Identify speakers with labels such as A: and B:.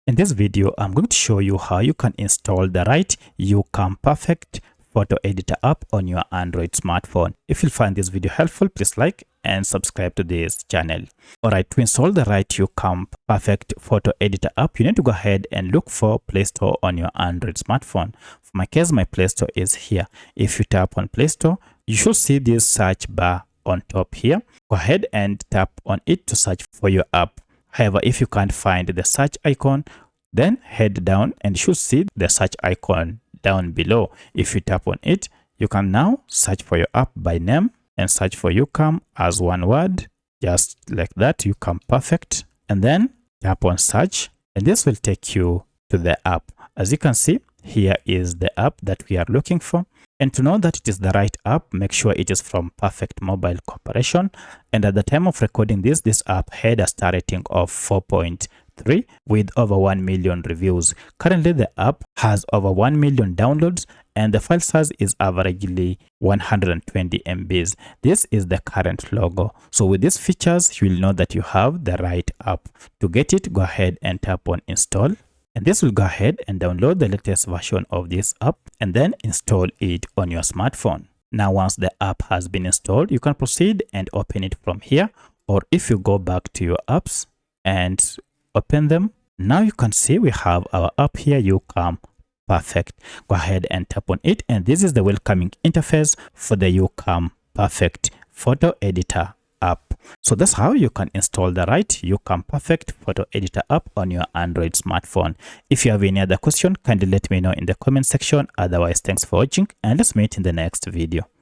A: In this video, I'm going to show you how you can install the right YouCam Perfect photo editor app on your Android smartphone. If you find this video helpful, please like and subscribe to this channel. Alright, to install the right YouCam Perfect photo editor app, you need to go ahead and look for Play Store on your Android smartphone. For my case, my Play Store is here. If you tap on Play Store, you should see this search bar on top here. Go ahead and tap on it to search for your app. However, if you can't find the search icon, then head down and you should see the search icon down below. If you tap on it, you can now search for your app by name and search for YouCam as one word, just like that, YouCam Perfect, and then tap on search, and this will take you to the app. As you can see, here is the app that we are looking for. And to know that it is the right app, make sure it is from Perfect Mobile Corporation. And at the time of recording this app had a star rating of 4.3 with over 1 million reviews. Currently, the app has over 1 million downloads and the file size is averagely 120 MBs. This is the current logo. So with these features, you will know that you have the right app. To get it, go ahead and tap on install. And this will go ahead and download the latest version of this app and then install it on your smartphone. Now, once the app has been installed, you can proceed and open it from here. Or if you go back to your apps and open them, now you can see we have our app here, YouCam Perfect. Go ahead and tap on it. And this is the welcoming interface for the YouCam Perfect photo editor app. So that's how you can install the right YouCam Perfect photo editor app on your Android smartphone. If you have any other question, kindly let me know in the comment section. Otherwise, thanks for watching and let's meet in the next video.